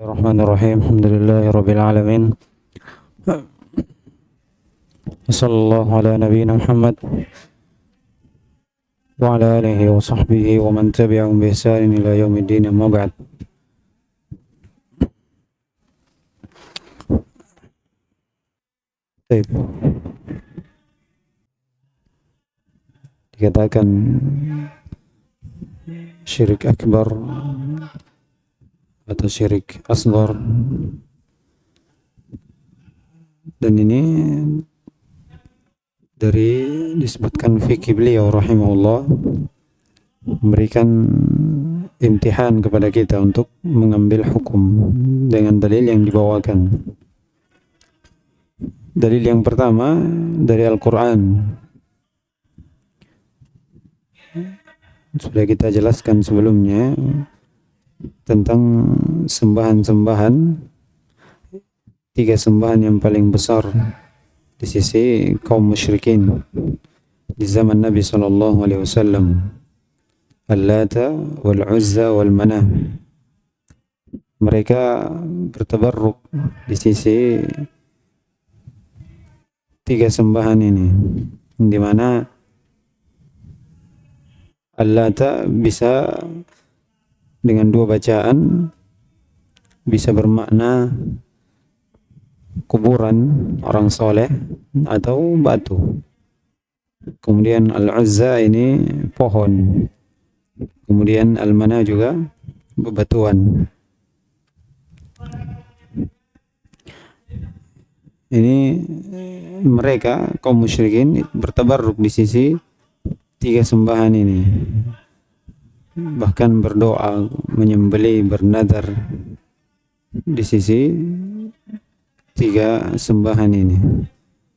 Bismillahirrahmanirrahim. Alhamdulillahirabbil alamin. Wassallallahu ala nabiyyina Muhammad wa ala alihi wa sahbihi wa man tabi'ahum bi ihsanin ila yaumiddin, amma ba'd. Baik. Dikatakan syirik akbar atau syirik asghar, dan ini dari disebutkan fikih beliau rahimahullah memberikan imtihan kepada kita untuk mengambil hukum dengan dalil yang dibawakan. Dalil yang pertama dari Al-Quran. Sudah kita jelaskan sebelumnya tentang sembahan-sembahan, tiga sembahan yang paling besar di sisi kaum musyrikin di zaman Nabi SAW: Al-Lata, Wal-Uzza, Wal-Manah. Mereka bertabarruk di sisi tiga sembahan ini, di mana Al-Lata bisa dengan dua bacaan bisa bermakna kuburan orang soleh atau batu. Kemudian Al-Uzza ini pohon. Kemudian Al-Manah juga bebatuan. Ini mereka kaum musyrikin bertabarruk di sisi tiga sembahan ini, bahkan berdoa, menyembelih, bernadar di sisi tiga sembahan ini.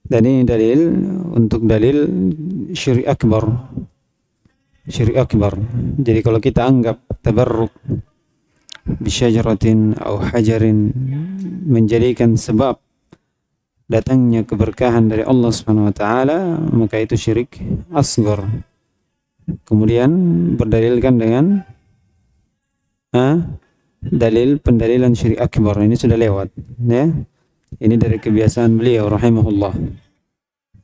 Dan ini dalil untuk dalil syirik akbar. Syirik akbar. Jadi kalau kita anggap tabarruk bisyajaratin atau hajarin menjadikan sebab datangnya keberkahan dari Allah Subhanahu wa taala, maka itu syirik asghar. Kemudian berdalilkan dengan dalil pendalilan syirik akbar, ini sudah lewat ya. Ini dari kebiasaan beliau rahimahullah,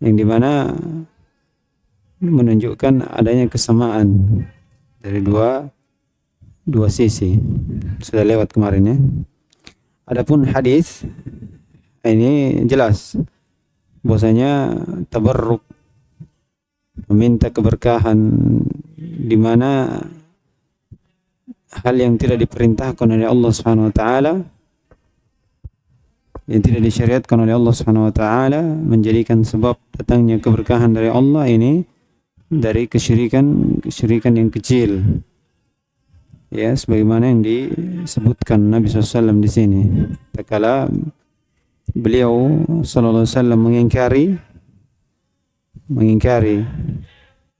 yang dimana menunjukkan adanya kesamaan dari dua sisi, sudah lewat kemarin ya. Adapun hadis ini jelas bahwasanya tabarruk, meminta keberkahan di mana hal yang tidak diperintahkan oleh Allah Subhanahu wa taala, yang tidak disyariatkan oleh Allah Subhanahu wa taala, menjadikan sebab datangnya keberkahan dari Allah, ini dari kesyirikan yang kecil. Ya, sebagaimana yang disebutkan Nabi SAW di sini. Tatkala beliau sallallahu alaihi wasallam mengingkari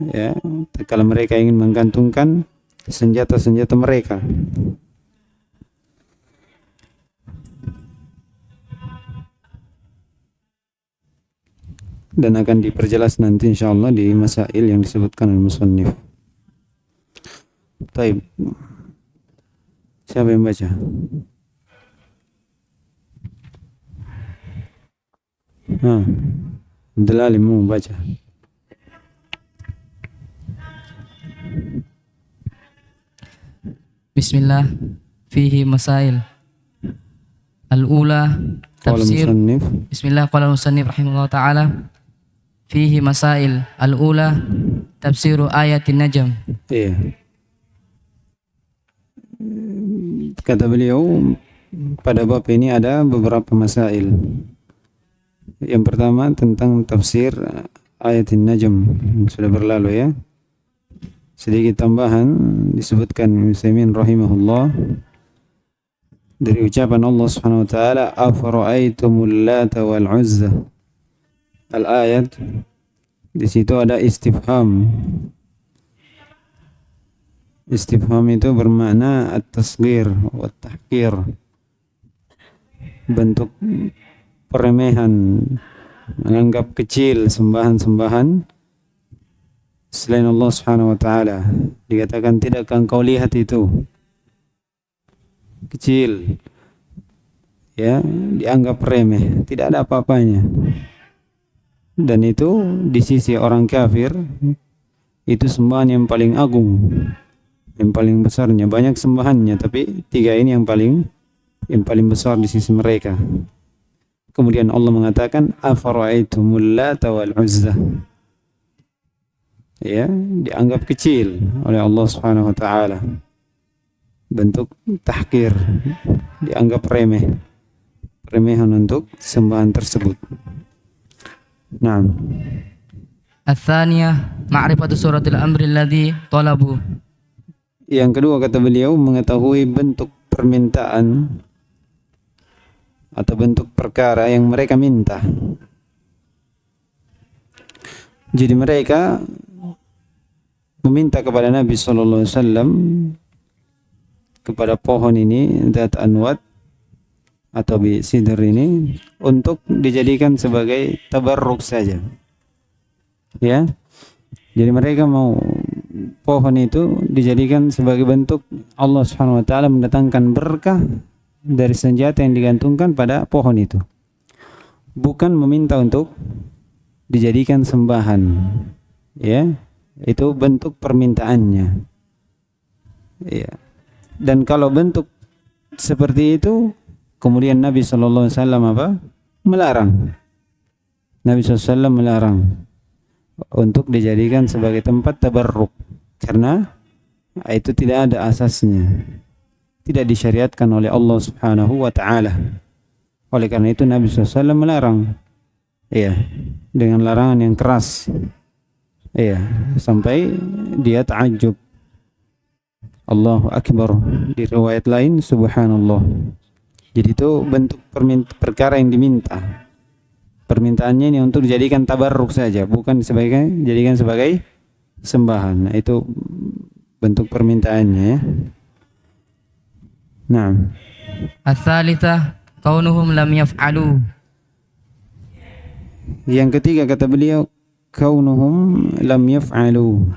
ya, kalau mereka ingin menggantungkan senjata-senjata mereka. Dan akan diperjelas nanti insyaallah di masail yang disebutkan oleh musannif. Baik. Siapa yang baca? Abdul Alim mau baca. Bismillah, fihi masail. Al-ula tafsir. Bismillah, qala al-musannif rahimahullah ta'ala. Fihi masail. Al-ula tafsiru ayatin najm. Iya. Kata beliau, pada bab ini ada beberapa masail. Yang pertama tentang tafsir ayatin najm, sudah berlalu ya. Sedikit tambahan disebutkan Muslimin rahimahullah dari ucapan Allah Subhanahu wa taala, afara'aitumul lata wal uzza. Al-ayat di situ ada istifham. Istifham itu bermakna at-tasghir wa at-tahqir, bentuk peremehan, menganggap kecil sembahan-sembahan selain Allah Subhanahu wa taala. Dikatakan, tidakkah engkau lihat itu kecil ya dianggap remeh, tidak ada apa-apanya. Dan itu di sisi orang kafir itu sembahan yang paling agung, yang paling besarnya. Banyak sembahannya, tapi tiga ini yang paling besar di sisi mereka. Kemudian Allah mengatakan afara'aitumul Lata wal Uzza. Ya, dianggap kecil oleh Allah Subhanahu wa taala. Bentuk tahkir, dianggap remeh. Remehan untuk sembahan tersebut. Naam. Ats-tsaniyah ma'rifatu suratil amri alladhi talabu. Yang kedua kata beliau mengetahui bentuk permintaan atau bentuk perkara yang mereka minta. Jadi mereka meminta kepada Nabi sallallahu alaihi wasallam kepada pohon ini Dzat Anwat atau Sidr ini untuk dijadikan sebagai tabarruk saja. Ya. Jadi mereka mau pohon itu dijadikan sebagai bentuk Allah Subhanahu wa taala mendatangkan berkah dari senjata yang digantungkan pada pohon itu. Bukan meminta untuk dijadikan sembahan. Ya. Itu bentuk permintaannya. Ya. Dan kalau bentuk seperti itu kemudian Nabi sallallahu alaihi wasallam melarang. Nabi sallallahu alaihi wasallam melarang untuk dijadikan sebagai tempat tabarruk karena itu tidak ada asasnya. Tidak disyariatkan oleh Allah Subhanahu wa taala. Oleh karena itu Nabi sallallahu alaihi wasallam melarang. Iya, dengan larangan yang keras. Iya, sampai dia ta'ajjub. Allahu akbar. Di riwayat lain subhanallah. Jadi itu bentuk perkara yang diminta. Permintaannya ini untuk dijadikan tabarruk saja, bukan dijadikan sebagai sembahan. Nah, itu bentuk permintaannya ya. Nah. Ats-tsalitsah kaunuhum lam yaf'alu. Yang ketiga kata beliau kaunuhum lam yaf'alu.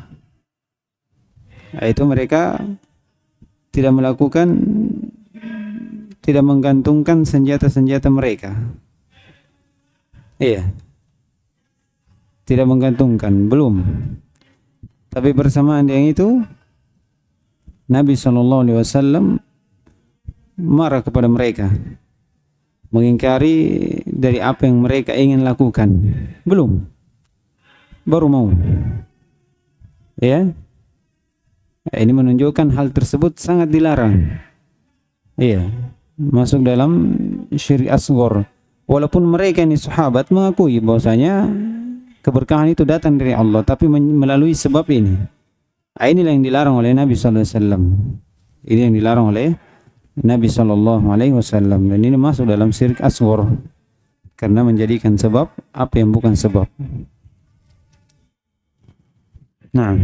Itu mereka tidak menggantungkan senjata-senjata mereka. Iya. Tidak menggantungkan, belum. Tapi bersamaan dengan itu Nabi SAW marah kepada mereka, mengingkari dari apa yang mereka ingin lakukan. Belum. Baru mau. Ya. Ini menunjukkan hal tersebut sangat dilarang. Iya. Masuk dalam syirik asghar. Walaupun mereka ini sahabat mengakui bahwasanya keberkahan itu datang dari Allah, tapi melalui sebab ini. Inilah yang dilarang oleh Nabi sallallahu alaihi wasallam. Ini yang dilarang oleh Nabi sallallahu alaihi wasallam, dan ini masuk dalam syirik asghar karena menjadikan sebab apa yang bukan sebab. Nah.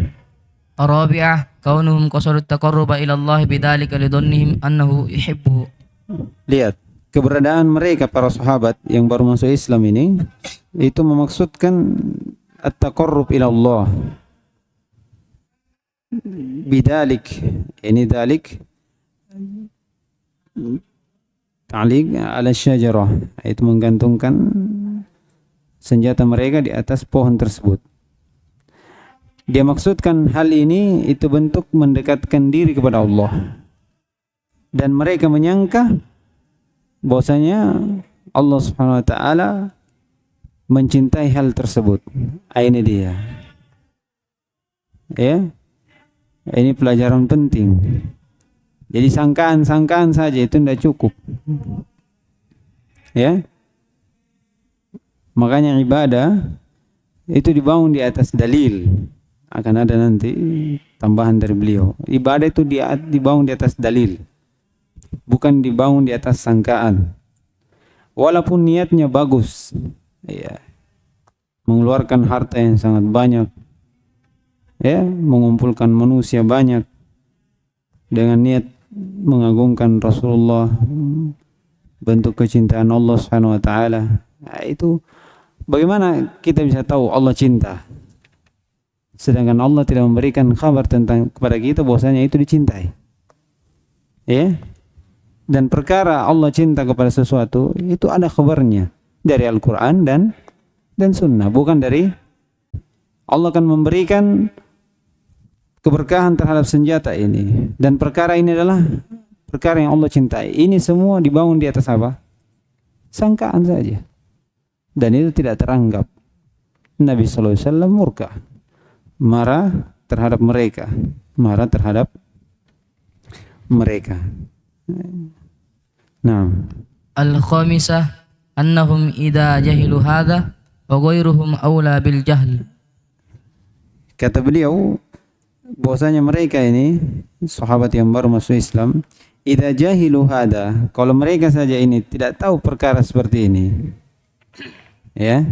Arabi'ah kaunuhum qasadut taqarruba ila Allah bidzalika lidhannihim annahu yuhibbuhu. Lihat, keberadaan mereka para sahabat yang baru masuk Islam ini itu memaksudkan at-taqarrub ila Allah. Bidzalik, ini dzalik ta'liq ala syajarah, itu menggantungkan senjata mereka di atas pohon tersebut. Dia maksudkan hal ini itu bentuk mendekatkan diri kepada Allah. Dan mereka menyangka bahwasanya Allah Subhanahu wa taala mencintai hal tersebut. Ini dia. Ya. Ini pelajaran penting. Jadi sangkaan-sangkaan saja itu tidak cukup. Ya. Makanya ibadah itu dibangun di atas dalil. Akan ada nanti tambahan dari beliau. Ibadah itu dibangun di atas dalil, bukan dibangun di atas sangkaan. Walaupun niatnya bagus, ya, mengeluarkan harta yang sangat banyak, ya, mengumpulkan manusia banyak dengan niat mengagungkan Rasulullah, bentuk kecintaan Allah Subhanahu wa taala. Nah, itu bagaimana kita bisa tahu Allah cinta? Sedangkan Allah tidak memberikan kabar tentang kepada kita bahwasanya itu dicintai. Ya. Dan perkara Allah cinta kepada sesuatu itu ada kabarnya dari Al-Quran dan Sunnah, bukan dari Allah akan memberikan keberkahan terhadap senjata ini. Dan perkara ini adalah perkara yang Allah cintai. Ini semua dibangun di atas apa? Sangkaan saja. Dan itu tidak teranggap. Nabi SAW murka, marah terhadap mereka, marah terhadap mereka. Nah, Al-khamisah annahum idza jahilu hadha wa ghairuhum aula bil jahl. kata beliau bahwasanya mereka ini sahabat yang baru masuk Islam, idza jahilu hadha, kalau mereka saja ini tidak tahu perkara seperti ini, ya,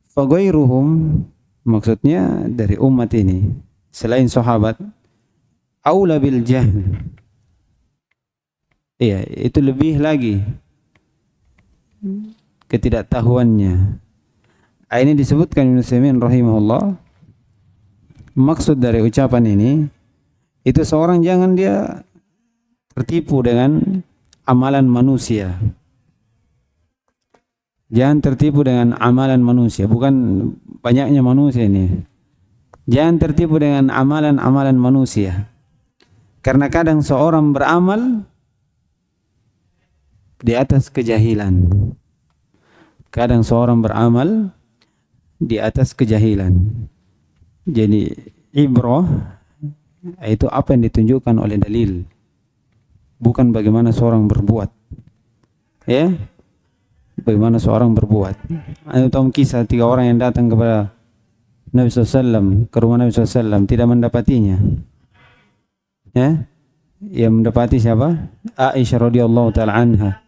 fa ghairuhum, maksudnya dari umat ini selain sahabat, aula bil jahl, iya, itu lebih lagi ketidaktahuannya. Ini disebutkan Ibnu Utsaimin rahimahullah, maksud dari ucapan ini itu seorang jangan dia tertipu dengan amalan manusia. Jangan tertipu dengan amalan manusia, bukan banyaknya manusia ini. Jangan tertipu dengan amalan-amalan manusia. Karena kadang seorang beramal di atas kejahilan. Kadang seorang beramal di atas kejahilan. Jadi ibrah itu apa yang ditunjukkan oleh dalil, bukan bagaimana seorang berbuat. Ya, bagaimana seorang berbuat. Anda tahu kisah 3 orang yang datang kepada Nabi SAW, ke rumah Nabi SAW, tidak mendapatinya. Ya, yang mendapati siapa? Aisyah radhiyallahu taala anha.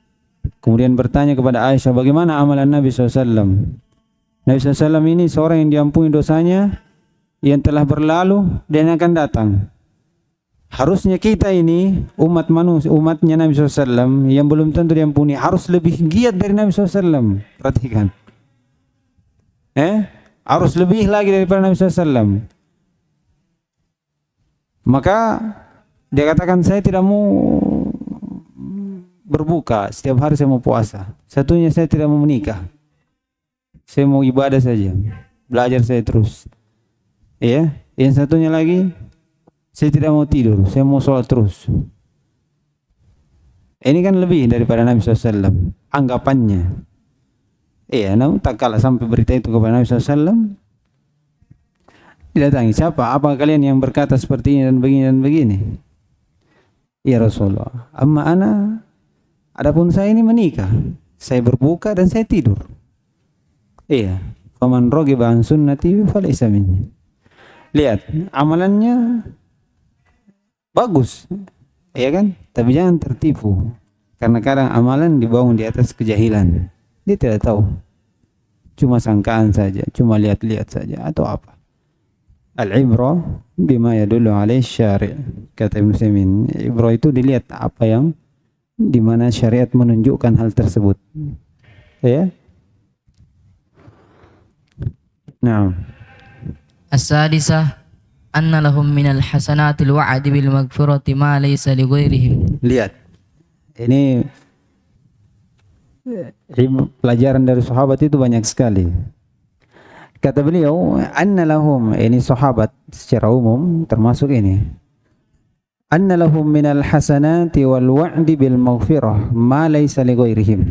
Kemudian bertanya kepada Aisyah, bagaimana amalan Nabi SAW? Nabi SAW ini seorang yang diampuni dosanya yang telah berlalu dan akan datang. Harusnya kita ini umat manusia, umatnya Nabi SAW yang belum tentu diampuni, harus lebih giat dari Nabi SAW. Perhatikan, harus lebih lagi daripada Nabi SAW. Maka dia katakan, saya tidak mau berbuka, setiap hari saya mau puasa. Satunya, saya tidak mau menikah, saya mau ibadah saja, belajar saya terus. Ya, yang satunya lagi, saya tidak mau tidur, saya mau sholat terus. Ini kan lebih daripada Nabi SAW anggapannya. Iya, namun tak kalah sampai berita itu kepada Nabi SAW, didatangi, siapa? Apa kalian yang berkata seperti ini dan begini dan begini? Ya Rasulullah, amma ana, adapun saya ini menikah, saya berbuka dan saya tidur. Iya, faman raghiba an sunnati falaysa minni. Lihat, amalannya bagus, ya kan? Tapi jangan tertipu, karena kadang amalan dibangun di atas kejahilan. Dia tidak tahu, cuma sangkaan saja, cuma lihat-lihat saja atau apa. Al-ibrah bima yadullu alaih syari', kata Ibnu Utsaimin. Ibrah itu dilihat apa yang di mana syariat menunjukkan hal tersebut. Ya. Nah, As-sadisah anna lahum minal hasanatil wa'di bil maghfirati ma laysa li ghairihim. lihat. Ini pelajaran dari sahabat itu banyak sekali. Kata beliau, anna lahum, ini sahabat secara umum termasuk ini. Anna lahum minal hasanati wal wa'di bil maghfirah ma laysa li ghairihim.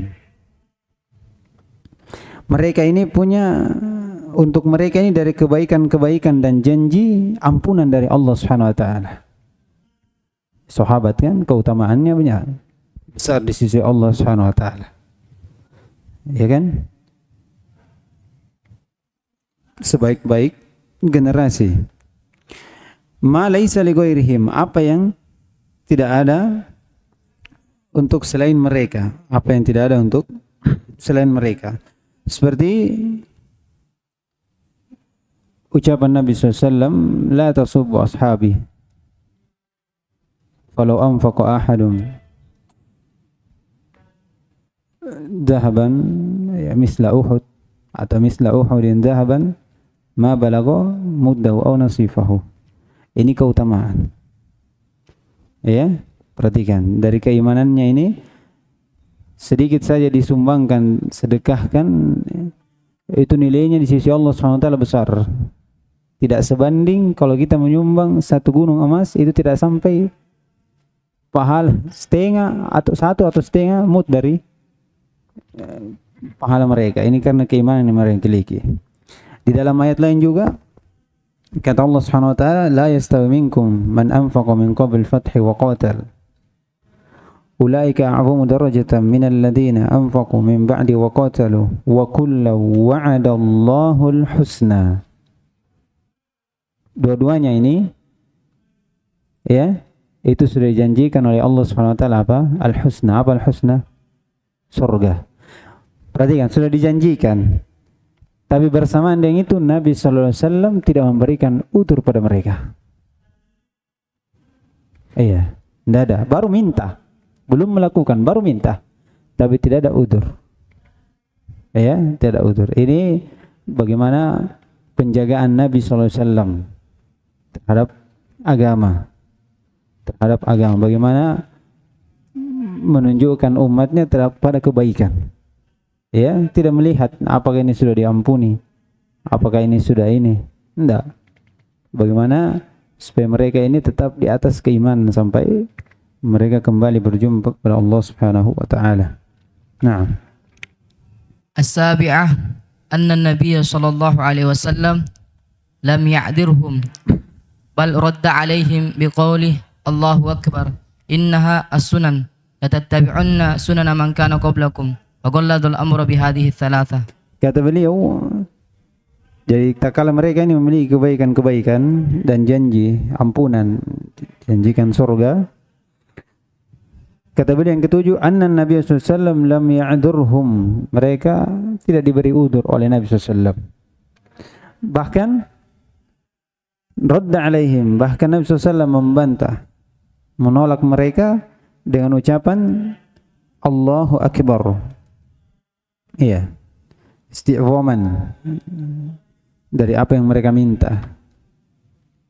Mereka ini punya, untuk mereka ini dari kebaikan-kebaikan dan janji ampunan dari Allah Subhanahu wa taala. Sahabat kan keutamaannya banyak besar di sisi Allah Subhanahu wa taala. Ya kan? Sebaik-baik generasi. Ma laisa li ghairihim, apa yang tidak ada untuk selain mereka, apa yang tidak ada untuk selain mereka. Seperti ucapan Nabi SAW, la tasubbu ashabi falau anfaqa ahadun dhahaban ya misla Uhud atau misla Uhudin dhahaban ma balagha muddahu aw nasifahu. Ini keutamaan, ya, Perhatikan, dari keimanannya ini sedikit saja disumbangkan, sedekahkan, itu nilainya di sisi Allah SWT besar. Tidak sebanding kalau kita menyumbang 1 gunung emas, itu tidak sampai pahala setengah atau 1,5 mud dari pahala mereka. Ini karena keimanan yang mereka miliki. Di dalam ayat lain juga kata Allah Subhanahu wa taala, la yastawi minkum man anfaqa min qabl fathi wa qatal. Ulaika a'zamu darajatan minal ladzina anfaqu min ba'di wa qatalu wa kullu wa'adallahu al-husna. Dua-duanya ini ya, itu sudah dijanjikan oleh Allah Subhanahu wa taala apa? Al-husna. Apa al-husna? Surga. Perhatikan, sudah dijanjikan. Tapi bersamaan dengan itu Nabi sallallahu alaihi wasallam tidak memberikan udzur pada mereka. Iya, tidak ada, baru minta. Belum melakukan, baru minta. Tapi tidak ada udzur. Ya, tidak ada udzur. Ini bagaimana penjagaan Nabi sallallahu alaihi wasallam terhadap agama. Terhadap agama, bagaimana menunjukkan umatnya pada kebaikan. Ya, tidak melihat apakah ini sudah diampuni, apakah ini sudah ini. Tidak. Bagaimana supaya mereka ini tetap di atas keimanan sampai mereka kembali berjumpa kepada Allah Subhanahu wa taala. Naam. As-sabi'ah anna an-nabiy sallallahu alaihi wasallam lam ya'dirhum bal radda alaihim biqaulih Allahu akbar innaha as-sunan la tattabi'unna sunana man kana qablakum wa qalladul amra bihadhihi thalatha. Kata beliau, jadi tak kala mereka ini memiliki kebaikan-kebaikan dan janji ampunan, janjikan surga. Kata beliau yang ketujuh, anna Nabi sallallahu alaihi wasallam lam ya'durhum, mereka tidak diberi udzur oleh Nabi sallallahu alaihi wasallam. Bahkan radda alaihim, bahkan Nabi sallallahu alaihi wasallam membantah, menolak mereka dengan ucapan Allahu akbar. Iya. Isti'zaman dari apa yang mereka minta.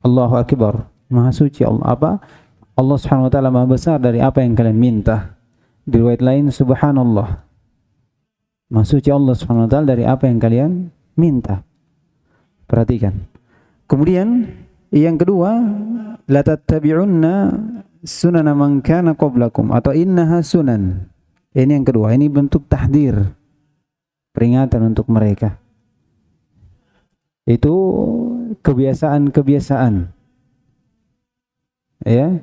Allahu akbar, maha suci Allah. Apa? Allah Subhanahu wa taala maha besar dari apa yang kalian minta. Di riwayat lain subhanallah, maha suci Allah Subhanahu wa taala dari apa yang kalian minta. Perhatikan. Kemudian yang kedua, la tattabi'unna sunana man kana qablakum, atau innaha sunan. Ini yang kedua, ini bentuk tahdir, peringatan untuk mereka. Itu kebiasaan-kebiasaan. Ya.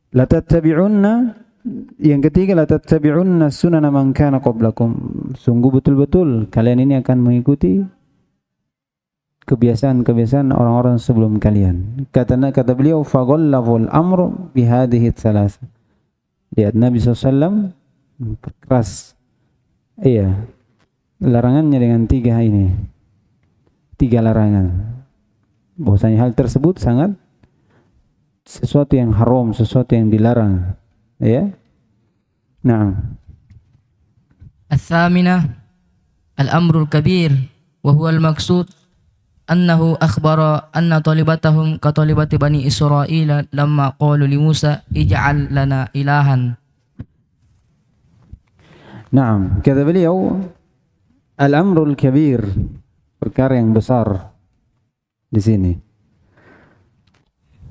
La tattabi'unna, yang ketiga, la tattabi'unna sunana man kana qablakum. Sungguh betul-betul kalian ini akan mengikuti kebiasaan-kebiasaan orang-orang sebelum kalian. Kata beliau, faghallazul amru bihadhihi tsalatsa. Lihat Nabi SAW memperkeras larangannya dengan tiga larangan. Bahwasanya hal tersebut sangat sesuatu yang haram, sesuatu yang dilarang. Ya. Nah. Ats-tsaminah al-amrul kabir wa huwa al-maqsud annahu akhbara anna talibatahum ka talibati bani Israil lamma qalu li Musa ij'al lana ilahan. Naam, kata beliau, al-amrul kabir, perkara yang besar di sini.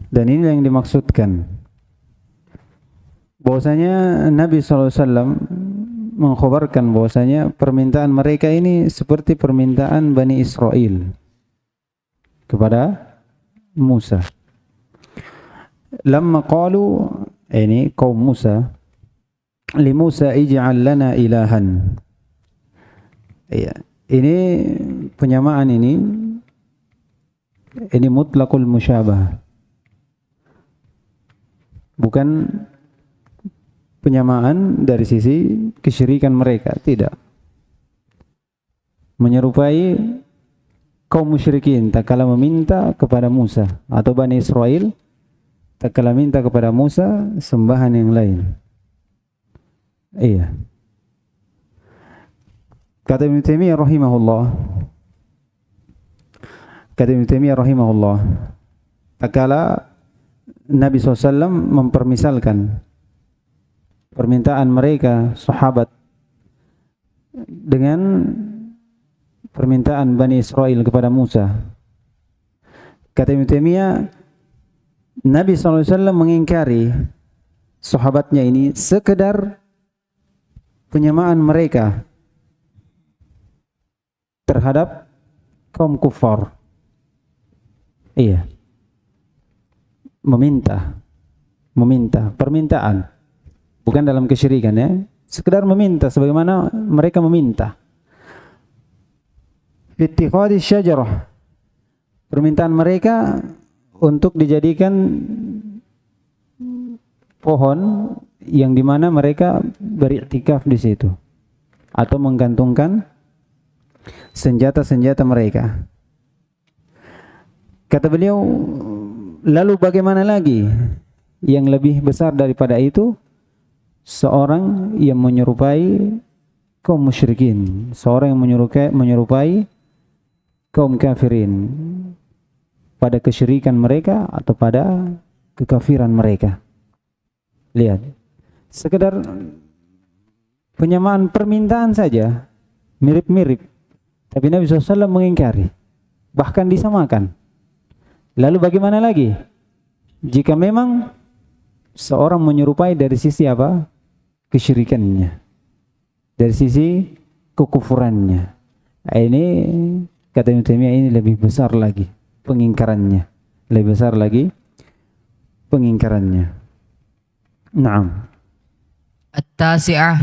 Dan ini yang dimaksudkan. Bahwasanya Nabi SAW mengkhabarkan bahwasanya permintaan mereka ini seperti permintaan Bani Israel kepada Musa. Lamma qalu, ini kaum Musa, li Musa ij'al lana ilahan. Iya, ini penyamaan ini mutlaqul musyabah. Bukan penyamaan dari sisi kesyirikan mereka, tidak. Menyerupai kaum musyrikin tatkala meminta kepada Musa, atau Bani Israel tatkala minta kepada Musa sembahan yang lain. Iya. Kata Ibnu Taimiyah rahimahullah, tatkala Nabi SAW mempermisalkan permintaan mereka sahabat dengan permintaan Bani Israel kepada Musa. Kata Ibnu Taimiyah, Nabi SAW mengingkari sahabatnya ini sekedar penyamaan mereka terhadap kaum kufar. Iya. Meminta permintaan, bukan dalam kesyirikan ya, sekedar meminta sebagaimana mereka meminta. Ittikhadhi syajarah, permintaan mereka untuk dijadikan pohon yang dimana mereka beriktikaf di situ atau menggantungkan senjata-senjata mereka. Kata beliau, lalu bagaimana lagi yang lebih besar daripada itu? Seorang yang menyerupai kaum musyrikin, seorang yang menyerupai kaum kafirin pada kesyirikan mereka atau pada kekafiran mereka. Lihat, sekedar penyamaan permintaan saja, mirip-mirip, tapi Nabi SAW mengingkari, bahkan disamakan. Lalu bagaimana lagi jika memang seorang menyerupai dari sisi apa? Kesyirikannya, dari sisi kekufurannya. Ini kata Ibnu Taimiyah, ini lebih besar lagi pengingkarannya, lebih besar lagi pengingkarannya. Naam. At-tasi'ah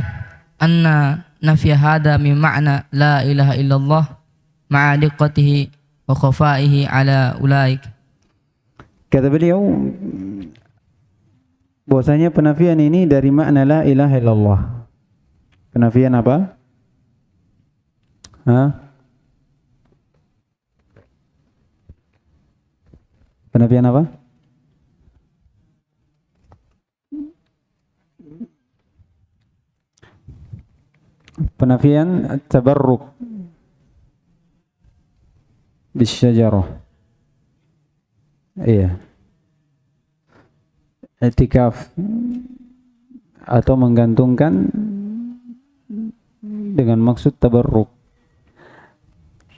anna nafya hada min ma'na la ilaha illallah ma'a diqqatihi wa khafaihi ala ulaik. Kata beliau, bahwasanya penafian ini dari makna la ilaha illallah. Penafian apa? Penafian apa? Penafian tabarruk bisyajarah. Iya. I'tikaf atau menggantungkan dengan maksud tabarruk.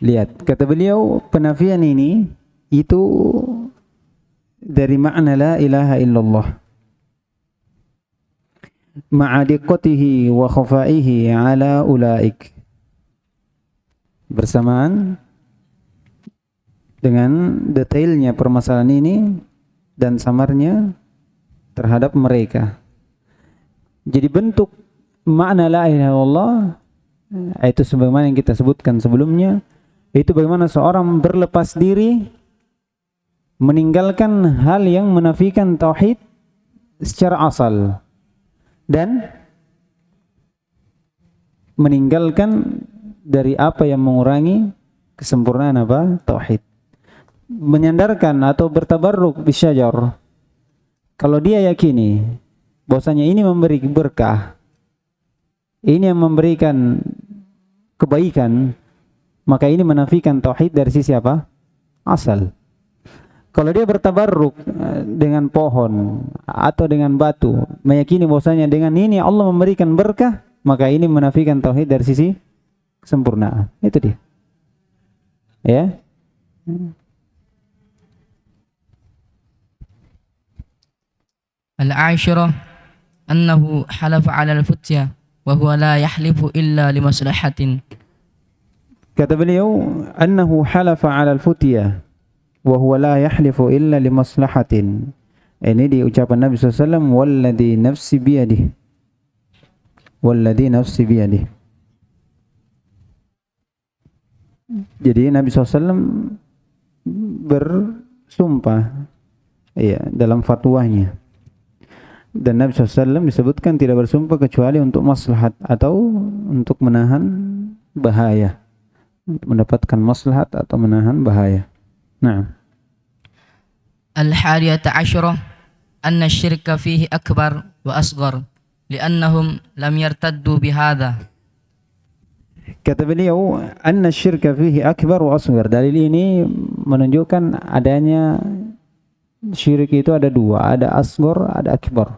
Lihat, kata beliau, penafian ini itu dari makna la ilaha illallah ma'adiqatihi wa khafaihi ala ulaik, bersamaan dengan detailnya permasalahan ini dan samarnya terhadap mereka. Jadi bentuk makna la ilaha illallah itu sebagaimana yang kita sebutkan sebelumnya, itu bagaimana seorang berlepas diri meninggalkan hal yang menafikan tauhid secara asal dan meninggalkan dari apa yang mengurangi kesempurnaan apa? Tauhid. Menyandarkan atau bertabarruk bisyajar, kalau dia yakini bahwasanya ini memberi berkah, ini yang memberikan kebaikan, maka ini menafikan tauhid dari sisi apa? Asal. Kalau dia bertabarruk dengan pohon atau dengan batu, meyakini bahwasanya dengan ini Allah memberikan berkah, maka ini menafikan tauhid dari sisi kesempurnaan. Itu dia. Ya. Al-ashirah annahu halafa 'ala al-futya wa huwa la yahlifu illa limaslahatin. Kata beliau, annahu halafa 'ala al-futya wa huwa la yahlifu illa limaslahatin. Ini di ucapan Nabi SAW, walladhi nafsi biyadih, walladhi nafsi biyadih. Jadi Nabi SAW bersumpah dalam fatwanya, dan Nabi SAW disebutkan tidak bersumpah kecuali untuk maslahat atau untuk menahan bahaya, mendapatkan maslahat atau menahan bahaya. Nah, Al-hadiyata asyarah anna syirka fihi akbar wa asghar li'annahum lam yartaddu bihadha. kata beliau, anna syirka fihi akbar wa asghar. Dalil ini menunjukkan adanya Syirik itu ada dua, ada asghar, ada akbar.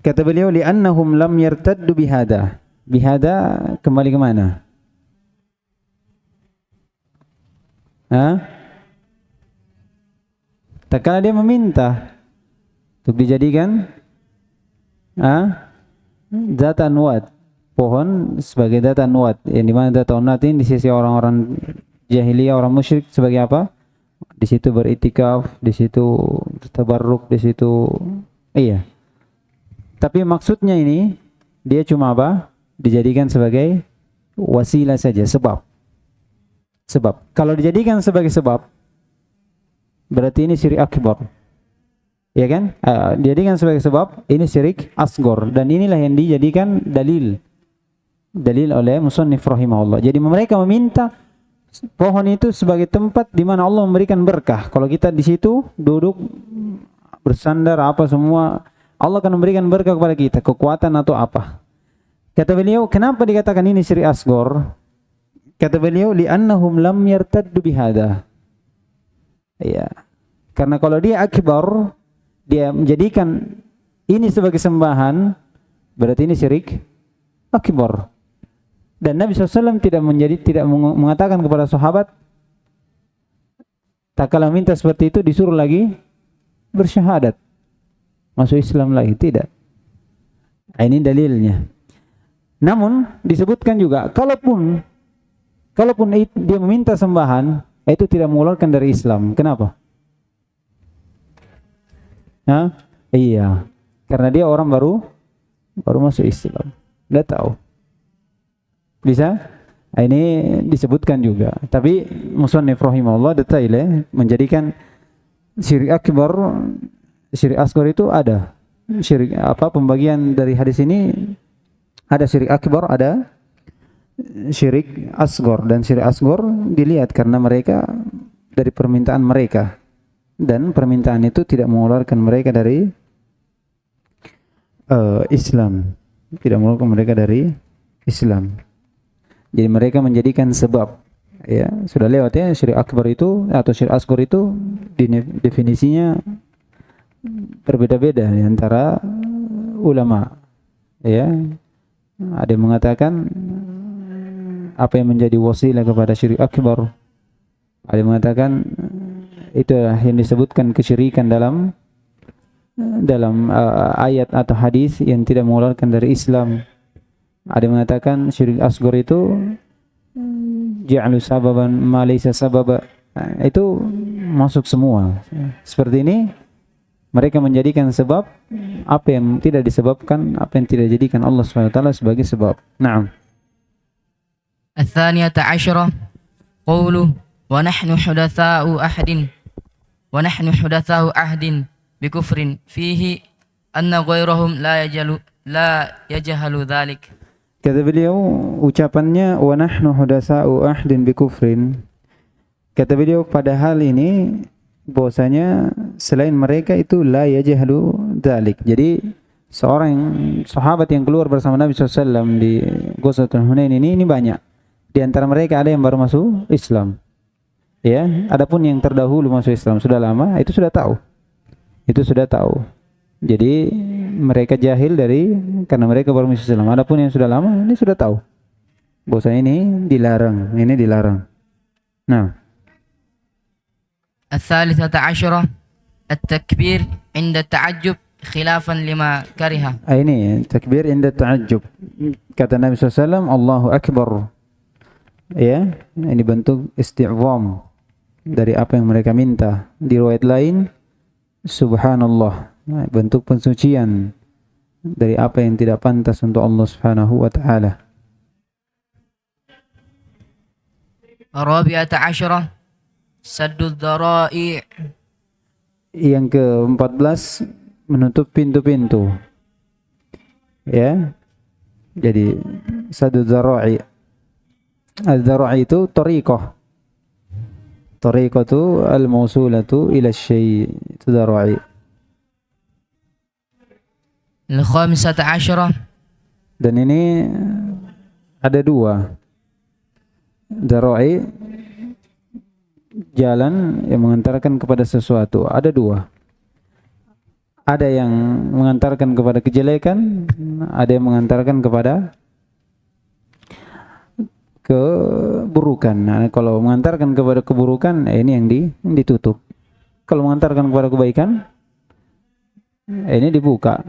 Kata beliau, li'annahum lam yartaddu bihada. Bihada kembali ke mana? Tak kala dia meminta untuk dijadikan zat anwat, pohon sebagai zat anwat, yang dimana zat anwat ini di sisi orang-orang jahiliyah, orang musyrik sebagai apa? Di situ beritikaf, di situ tabarruk, di situ iya. Tapi maksudnya ini dia cuma apa? Dijadikan sebagai wasilah saja, sebab. Sebab. Kalau dijadikan sebagai sebab, berarti ini syirik akbar. Ya kan? Dijadikan sebagai sebab, ini syirik asghar, dan inilah yang dijadikan dalil oleh musannif rahimahullah. Jadi mereka meminta pohon itu sebagai tempat di mana Allah memberikan berkah. Kalau kita di situ duduk bersandar apa semua, Allah akan memberikan berkah kepada kita, kekuatan atau apa. Kata beliau, kenapa dikatakan ini syirik asghar? Kata beliau, li'annahum lam yartaddu bihada. Ya. Karena kalau dia akbar, dia menjadikan ini sebagai sembahan, berarti ini syirik akbar. Dan Nabi SAW tidak mengatakan kepada sahabat, tak kala minta seperti itu disuruh lagi bersyahadat, masuk Islam lagi, tidak. Ini dalilnya. Namun disebutkan juga, kalaupun dia meminta sembahan, itu tidak mengeluarkan dari Islam. Kenapa? Iya, karena dia orang baru masuk Islam, tidak tahu. Bisa? Ini disebutkan juga. Tapi musannif rahimahullah detailnya menjadikan syirik akbar, syirik asghar itu ada. Syirik pembagian dari hadis ini ada syirik akbar, ada syirik asghar, dan syirik asghar dilihat karena mereka dari permintaan mereka, dan permintaan itu tidak mengeluarkan mereka dari Islam, tidak mengeluarkan mereka dari Islam. Jadi mereka menjadikan sebab, ya sudah lewat ya, syirik akbar itu atau syirik asghar itu definisinya berbeda-beda antara ulama, ya. Ada yang mengatakan apa yang menjadi wasilah kepada syirik akbar, ada yang mengatakan itulah yang disebutkan kesyirikan dalam ayat atau hadis yang tidak mengeluarkan dari Islam. Ada yang mengatakan syirik asghar itu ja'alu sababan ma laysa sababa, itu masuk semua. Seperti ini mereka menjadikan sebab apa yang tidak disebabkan, apa yang tidak dijadikan Allah SWT sebagai sebab. Naam. الثانية عشرة قوله ونحن حدثاء عهد بكفر فيه أن غيرهم لا يجهل ذلك. Kata beliau, ucapannya wa nahnu hudasa'u ahdin bi kufrin. Kata beliau, pada hal ini bahwasanya selain mereka itu la yajhalu dzalik. Jadi seorang sahabat yang keluar bersama Nabi SAW di Ghazwatul Hunain ini banyak. Di antara mereka ada yang baru masuk Islam. Ya, adapun yang terdahulu masuk Islam sudah lama, itu sudah tahu. Jadi mereka jahil karena mereka baru masuk Islam. Adapun yang sudah lama ini sudah tahu bahwasanya ini dilarang. Nah, الثالثة عشرة التكبير عند التعجب خلافا لما كره. Ini takbir inda ta'ajjub. Kata Nabi SAW, Allahu Akbar. Ya, ini bentuk isti'zam dari apa yang mereka minta. Di riwayat lain, Subhanallah, bentuk pensucian dari apa yang tidak pantas untuk Allah Subhanahu wa taala. الرابعة عشرة سد الذرائع. Yang ke-14, menutup pintu-pintu. Ya. Jadi saddu dzara'i. Az-dzara'i itu tariqah. Tariqatu al-mawsulatu ila syai'. Itu dzara'i. الخامسة عشرة. Dan ini ada dua. Dzara'i jalan yang mengantarkan kepada sesuatu. Ada dua. Ada yang mengantarkan kepada kejelekan, ada yang mengantarkan kepada keburukan. Nah, kalau mengantarkan kepada keburukan, ini yang ditutup. Kalau mengantarkan kepada kebaikan, ini dibuka.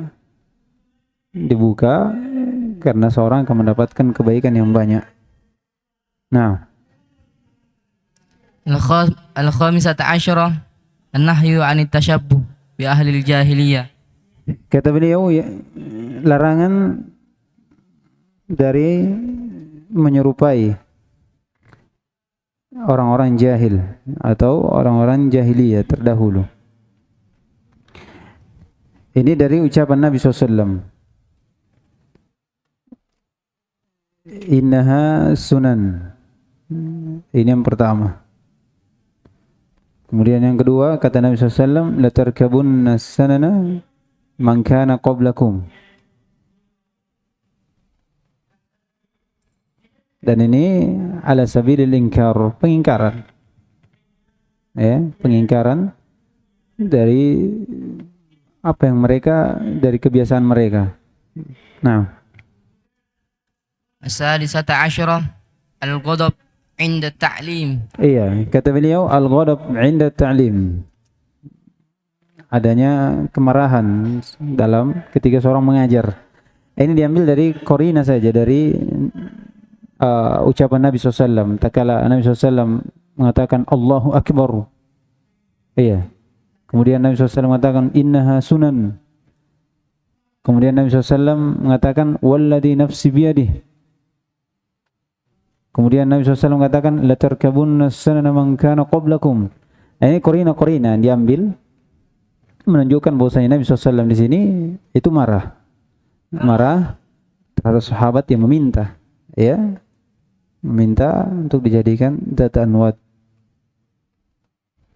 Dibuka karena seorang akan mendapatkan kebaikan yang banyak. Nah, الخامسة عشرة النهي عن التشبه بأهل الجاهلية. kata beliau ya, larangan dari menyerupai orang-orang jahil atau orang-orang jahiliyah terdahulu. Ini dari ucapan Nabi SAW. Innaha sunan. Ini yang pertama. Kemudian yang kedua, kata Nabi SAW, la tarkabunna sanana man kana qablakum. Dan ini ala sabilil inkar, pengingkaran. Ya, pengingkaran dari apa yang mereka, dari kebiasaan mereka. Nah, السادسة عشرة الغضب عند التعليم. iya, kata beliau al-ghadab 'inda ta'lim. Adanya kemarahan dalam ketika seorang mengajar. Ini diambil dari korina saja, dari ucapan Nabi SAW. Tatkala Nabi SAW mengatakan Allahu Akbar. Iya. Kemudian Nabi SAW mengatakan innaha sunan. Kemudian Nabi SAW mengatakan walladhi nafsi biyadih. Kemudian Nabi SAW mengatakan la tarkabunna sanana man kana qablakum. Ini korina-korina diambil menunjukkan bahwasanya Nabi SAW di sini itu marah terhadap sahabat yang meminta, ya, meminta untuk dijadikan zat anwat.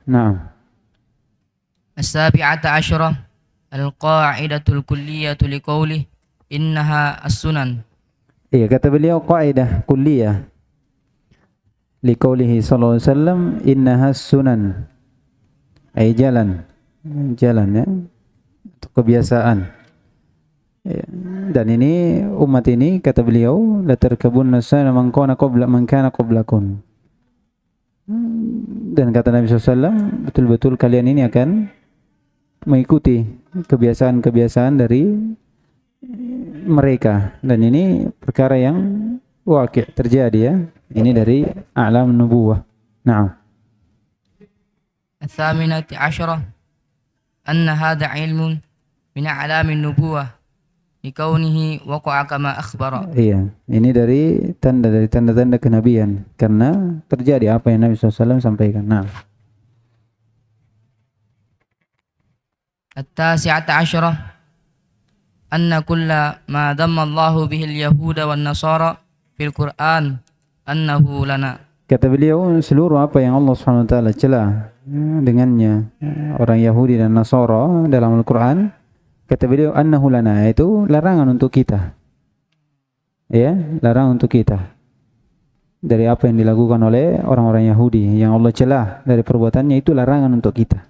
Nah, السابعة عشرة القاعدة الكلية لقوله إنها السنن. iya, kata beliau qaidah kulliyah liqaulihi sallallahu alaihi wasallam innaha sunan, ay jalan ya, untuk kebiasaan. Ya. Dan ini umat ini, kata beliau, la tarkabunna sana man kana qablakum. Dan kata Nabi SAW, betul-betul kalian ini akan mengikuti kebiasaan-kebiasaan dari mereka. Dan ini perkara yang waqi' terjadi, ya. Ini dari a'lam nubuwah. Nah. الثامنة عشرة أن هذا علم من أعلام النبوة لكونه وقع كما أخبر. Iya, ini dari tanda-tanda kenabian, karena terjadi apa yang Nabi SAW sampaikan. Nah. التاسعة عشرة أن كل ما ذم الله به اليهود والنصارى في القرآن أنه لنا. Kata beliau, seluruh apa yang Allah SWT celah dengannya orang Yahudi dan Nasara dalam Al-Quran, kata beliau, annahu lana, itu larangan untuk kita. Ya, larangan untuk kita. Dari apa yang dilakukan oleh orang-orang Yahudi yang Allah celah dari perbuatannya, itu larangan untuk kita.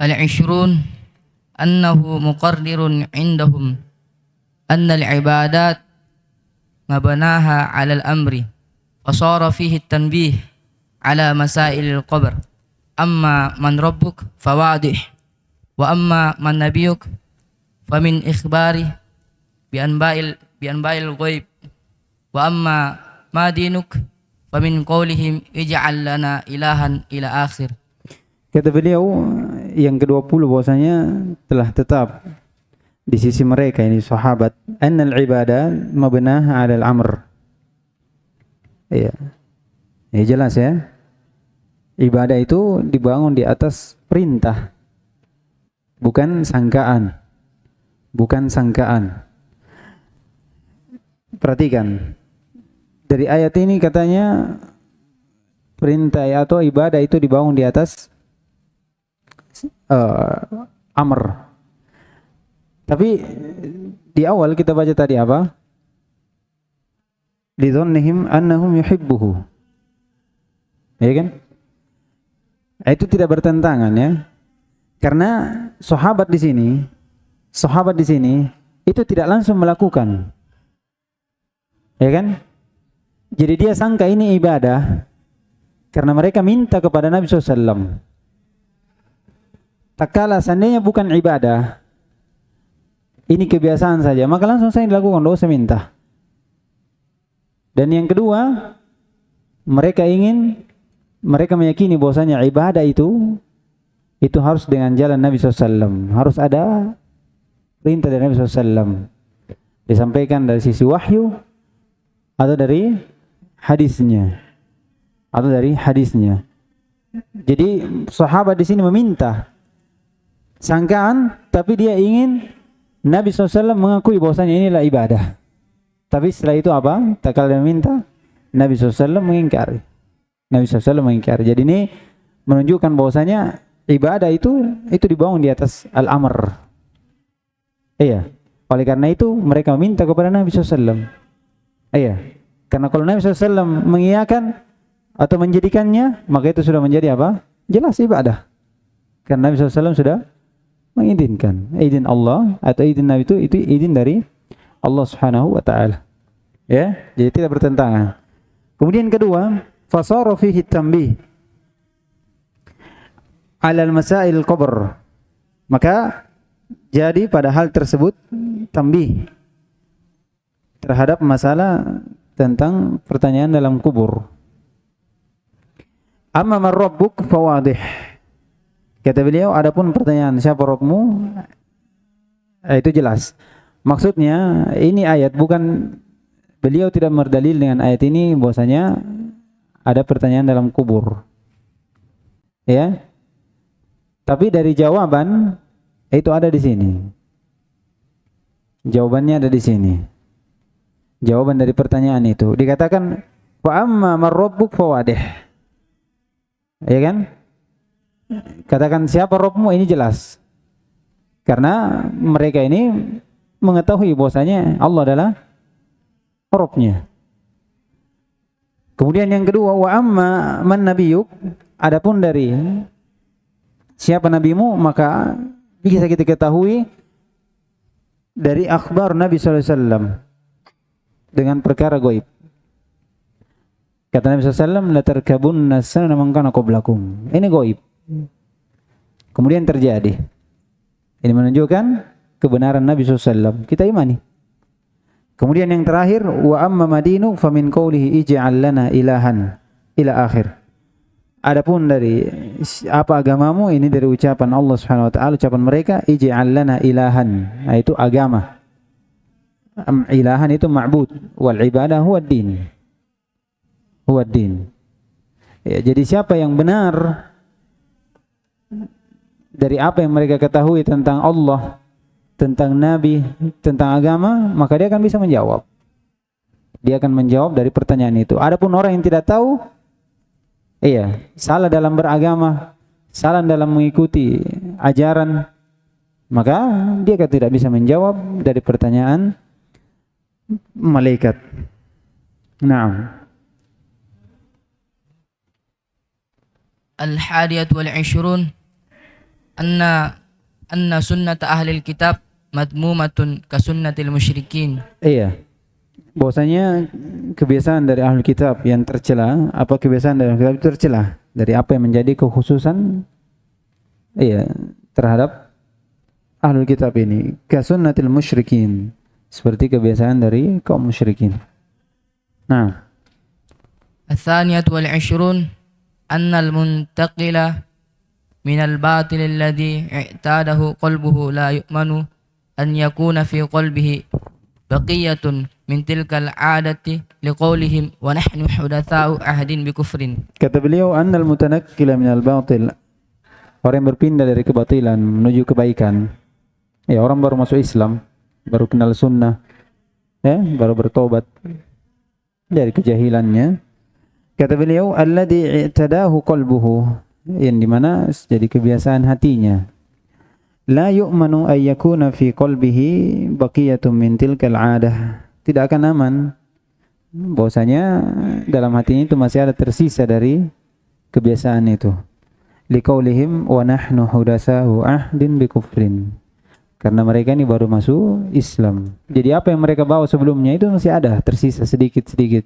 العشرون أنه مقرر عندهم أن العبادات مبناها على الأمر فصار فيه التنبيه على مسائل القبر. أما من ربك فواضح، وأما من نبيك فمن إخباره بأنباء الغيب، وأما ما دينك فمن قولهم اجعل لنا إلها إلى آخر. Kata beliau yang ke-20 bahwasanya telah tetap di sisi mereka, ini sahabat, annal ibadah mabnaha 'alal amr. Iya. Ya jelas, ya. Ibadah itu dibangun di atas perintah, bukan sangkaan. Bukan sangkaan. Perhatikan. Dari ayat ini katanya perintah atau ibadah itu dibangun di atas amr. Tapi di awal kita baca tadi apa? lidhannihim annahum yuhibbuhu. Ya kan? Itu tidak bertentangan ya. Karena sahabat di sini itu tidak langsung melakukan. Ya kan? Jadi dia sangka ini ibadah karena mereka minta kepada Nabi SAW. Tak kala seandainya bukan ibadah, ini kebiasaan saja, maka langsung saya dilakukan, tidak usah minta. Dan yang kedua, mereka meyakini bahwasanya ibadah itu harus dengan jalan Nabi SAW. Harus ada perintah dari Nabi SAW. Disampaikan dari sisi wahyu atau dari hadisnya. Jadi sahabat di sini meminta sangkaan, tapi dia ingin Nabi SAW mengakui bahwasanya inilah ibadah. Tapi setelah itu apa? Tak kala meminta, Nabi SAW mengingkari. Jadi ini menunjukkan bahwasanya ibadah itu dibangun di atas al-amr. Iya. Oleh karena itu mereka meminta kepada Nabi SAW. Iya. Karena kalau Nabi SAW mengiyakan atau menjadikannya, maka itu sudah menjadi apa? Jelas ibadah. Karena Nabi SAW sudah mengizinkan. Izin Allah atau izin Nabi itu izin dari Allah Subhanahu wa taala. Ya, jadi tidak bertentangan. Kemudian kedua, fasara fihi tanbih 'ala al-masail al-qabr. Maka jadi pada hal tersebut tanbih terhadap masalah tentang pertanyaan dalam kubur. Amma man rabbuk fawadih. Kata beliau, adapun pertanyaan siapa Rabbmu, itu jelas. Maksudnya ini ayat bukan, beliau tidak berdalil dengan ayat ini bahwasanya ada pertanyaan dalam kubur. Ya. Tapi dari jawaban itu ada di sini. Jawabannya ada di sini. Jawaban dari pertanyaan itu dikatakan fa amma man rabbuk fawadih. Ya kan? Katakan siapa Rabbmu, ini jelas. Karena mereka ini mengetahui bahwasanya Allah adalah Rabbnya. Kemudian yang kedua, wa amma man nabiyuk, adapun dari siapa nabimu, maka bisa kita ketahui dari akhbar Nabi sallallahu alaihi wasallam dengan perkara gaib. Kata Nabi sallallahu alaihi wasallam, la tarkabunna sanana man kana qablakum. Ini gaib. Kemudian terjadi. Ini menunjukkan kebenaran Nabi SAW. Kita imani. Kemudian yang terakhir, wa amma madinu famin qawlihi ij'al lana ilahan ila akhir. Adapun dari apa agamamu, ini dari ucapan Allah Subhanahu wa taala, ucapan mereka ij'al lana ilahan, itu agama. Ilahan itu ma'bud, wal ibadah huwa ad-din. Huwa ad-din. Ya, jadi siapa yang benar dari apa yang mereka ketahui tentang Allah, tentang Nabi, tentang agama, maka dia akan bisa menjawab. Dia akan menjawab dari pertanyaan itu. Adapun orang yang tidak tahu, salah dalam beragama, salah dalam mengikuti ajaran, maka dia akan tidak bisa menjawab dari pertanyaan malaikat. Naam. Al-hadiyat wal 'ishrun anna sunnata ahlil kitab madmumatun ka sunnatil musyrikin. Iya. Bahwasanya kebiasaan dari ahlul kitab yang tercela, apa kebiasaan dari ahlul kitab itu tercela dari apa yang menjadi kekhususan terhadap ahlul kitab ini, ka sunnatil musyrikin, seperti kebiasaan dari kaum musyrikin. Nah, Al-thaniyat wal 'ishrun anna al-muntaqila min al-batil alladhi i'tadahu qalbuhu la yu'manu an yakuna fi qalbihi baqiyatun min tilkal 'adati liqaulihim wa nahnu hudatsa'u ahdin bi kufrin. Kata beliau, annal mutanakkila min al-batil, orang yang berpindah dari kebatilan menuju kebaikan. Ya, orang baru masuk Islam, baru kenal sunnah, baru bertobat dari kejahilannya. Kata beliau, alladhi i'tadahu qalbuhu, yang dimana jadi kebiasaan hatinya. La yu'manu ay yakuna fi qalbihi baqiyatun min tilkal 'adah. Tidak akan aman bahwasanya dalam hatinya itu masih ada tersisa dari kebiasaan itu. Liqaulihim wa nahnu hudatsa'u ahdin bikufrin. Karena mereka ini baru masuk Islam. Jadi apa yang mereka bawa sebelumnya itu masih ada tersisa sedikit-sedikit.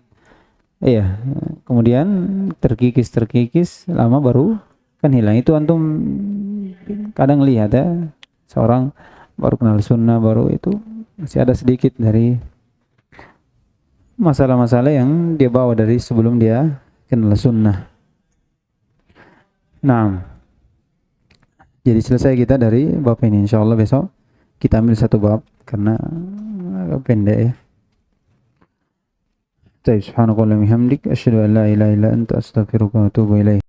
Iya, kemudian terkikis lama baru kan hilang. Itu antum kadang lihat ya, seorang baru kenal sunnah baru itu masih ada sedikit dari masalah-masalah yang dia bawa dari sebelum dia kenal sunnah. Nah, jadi selesai kita dari bab ini. Insyaallah besok kita ambil satu bab karena agak pendek ya. Subhanakallahumma hamdik asyhadu an la ilaha illa anta astaghfiruka wa atubu ilaik.